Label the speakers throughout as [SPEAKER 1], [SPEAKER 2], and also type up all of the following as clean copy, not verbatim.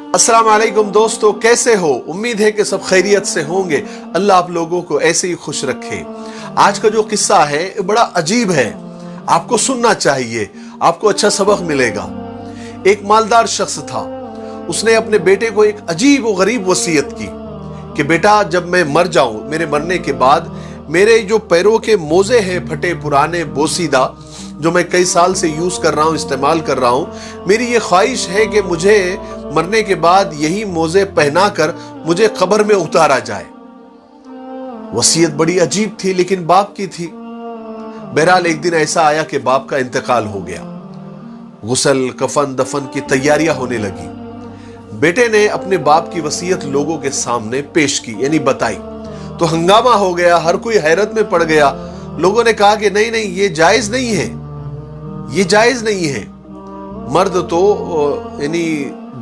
[SPEAKER 1] अस्सलाम वालेकुम दोस्तों, कैसे हो? उम्मीद है कि सब खैरियत से होंगे। अल्लाह आप लोगों को ऐसे ही खुश रखे। आज का जो किस्सा है बड़ा अजीब है, आपको सुनना चाहिए, आपको अच्छा सबक मिलेगा। एक मालदार शख्स था, उसने अपने बेटे को एक अजीब और गरीब वसीयत की कि बेटा जब मैं मर जाऊं, मेरे मरने के बाद मेरे जो पैरों के मोजे हैं फटे पुराने बोसीदा, जो मैं कई साल से यूज कर रहा हूं, इस्तेमाल कर रहा हूं, मेरी ये ख्वाहिश है कि मुझे मरने के बाद यही मोजे पहनाकर मुझे कब्र में उतारा जाए। वसीयत बड़ी अजीब थी लेकिन बाप की थी। बहरहाल एक दिन ऐसा आया कि बाप का इंतकाल हो गया। गुस्ल कफन दफन की तैयारियां होने लगी। बेटे ने अपने बाप की वसीयत लोगों के सामने पेश की, यानी बताई, तो हंगामा हो गया, हर कोई हैरत में पड़ गया। लोगों ने कहा कि नहीं नहीं, ये जायज नहीं है, ये जायज नहीं है। मर्द तो यानी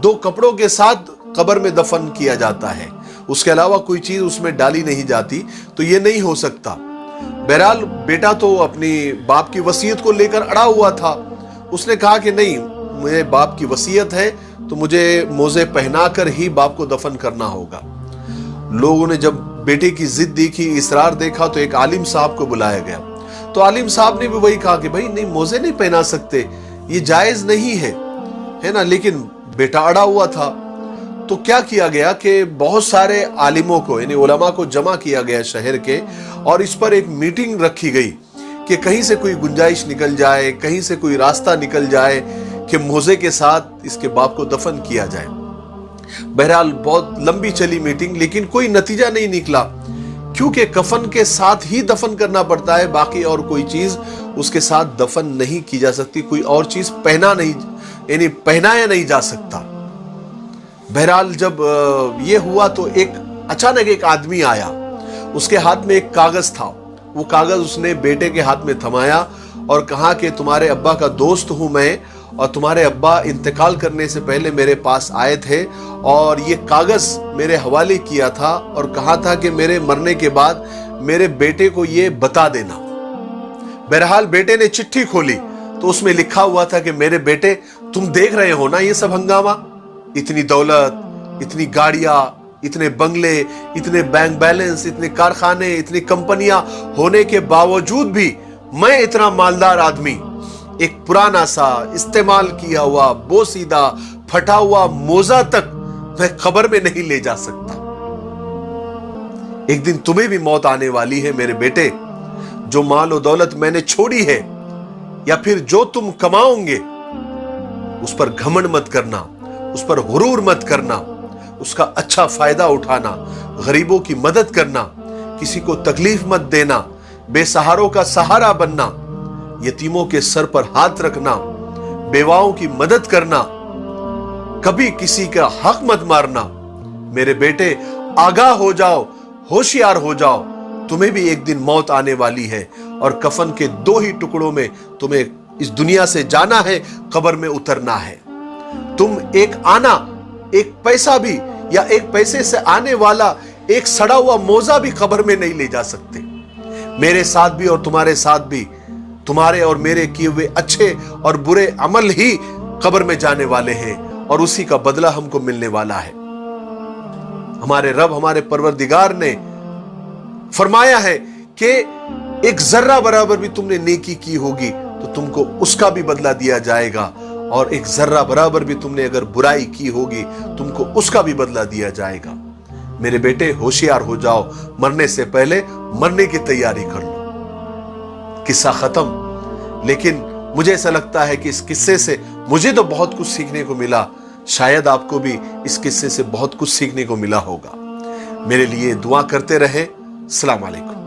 [SPEAKER 1] 2 कपड़ों के साथ कब्र में दफन किया जाता है, उसके अलावा कोई चीज उसमें डाली नहीं जाती, तो ये नहीं हो सकता। बहरहाल बेटा तो अपनी बाप की वसीयत को लेकर अड़ा हुआ था। उसने कहा कि नहीं, मुझे बाप की वसीयत है तो मुझे मोजे पहनाकर ही बाप को दफन करना होगा। लोगों ने जब बेटे की जिद देखी, इसरार देखा, तो एक आलिम साहब को बुलाया गया। तो आलिम साहब ने भी वही कहा कि भाई नहीं, मोजे नहीं पहना सकते, ये जायज नहीं है ना। लेकिन बेटा अड़ा हुआ था। तो क्या किया गया कि बहुत सारे आलिमों को, यानी उलमा को जमा किया गया शहर के, और इस पर एक मीटिंग रखी गई कि कहीं से कोई गुंजाइश निकल जाए, कहीं से कोई रास्ता निकल जाए कि मोजे के साथ इसके बाप को दफन किया जाए। बहरहाल बहुत लंबी चली मीटिंग, लेकिन कोई नतीजा नहीं निकला, क्योंकि कफन के साथ ही दफन करना पड़ता है, बाकी और कोई चीज उसके साथ दफन नहीं की जा सकती, कोई और चीज पहनाया नहीं जा सकता। बहरहाल जब ये हुआ तो अचानक एक आदमी आया, उसके हाथ में एक कागज था। वो कागज उसने बेटे के हाथ में थमाया और कहा कि तुम्हारे अब्बा का दोस्त हूं मैं, और तुम्हारे अब्बा इंतकाल करने से पहले मेरे पास आए थे और ये कागज मेरे हवाले किया था और कहा था कि मेरे मरने के बाद मेरे बेटे को ये बता देना। बहरहाल बेटे ने चिट्ठी खोली तो उसमें लिखा हुआ था कि मेरे बेटे, तुम देख रहे हो ना ये सब हंगामा, इतनी दौलत, इतनी गाड़ियां, इतने बंगले, इतने बैंक बैलेंस, इतने कारखाने, इतनी कंपनियां होने के बावजूद भी मैं इतना मालदार आदमी एक पुराना सा इस्तेमाल किया हुआ बोसीदा फटा हुआ मोजा तक मैं कब्र में नहीं ले जा सकता। एक दिन तुम्हें भी मौत आने वाली है मेरे बेटे। जो माल और दौलत मैंने छोड़ी है या फिर जो तुम कमाओगे, उस पर घमंड मत करना, उस पर गुरूर मत करना, उसका अच्छा फायदा उठाना, गरीबों की मदद करना, किसी को तकलीफ मत देना, बेसहारों का सहारा बनना, यतीमों के सर पर हाथ रखना, बेवाओं की मदद करना, कभी किसी का हक मत मारना। मेरे बेटे आगाह हो जाओ, होशियार हो जाओ, तुम्हें भी एक दिन मौत आने वाली है और कफन के 2 ही टुकड़ों में तुम्हें इस दुनिया से जाना है, कब्र में उतरना है। तुम एक पैसा भी या एक पैसे से आने वाला एक सड़ा हुआ मोजा भी कब्र में नहीं ले जा सकते। मेरे साथ भी और तुम्हारे साथ भी तुम्हारे और मेरे किए हुए अच्छे और बुरे अमल ही कब्र में जाने वाले हैं और उसी का बदला हमको मिलने वाला है। हमारे रब, हमारे परवरदिगार ने फरमाया है कि एक जर्रा बराबर भी तुमने नेकी की होगी तो तुमको उसका भी बदला दिया जाएगा, और एक जर्रा बराबर भी तुमने अगर बुराई की होगी तुमको उसका भी बदला दिया जाएगा। मेरे बेटे होशियार हो जाओ, मरने से पहले मरने की तैयारी कर लो। किस्सा खत्म। लेकिन मुझे ऐसा लगता है कि इस किस्से से मुझे तो बहुत कुछ सीखने को मिला, शायद आपको भी इस किस्से से बहुत कुछ सीखने को मिला होगा। मेरे लिए दुआ करते रहे। अस्सलाम वालेकुम।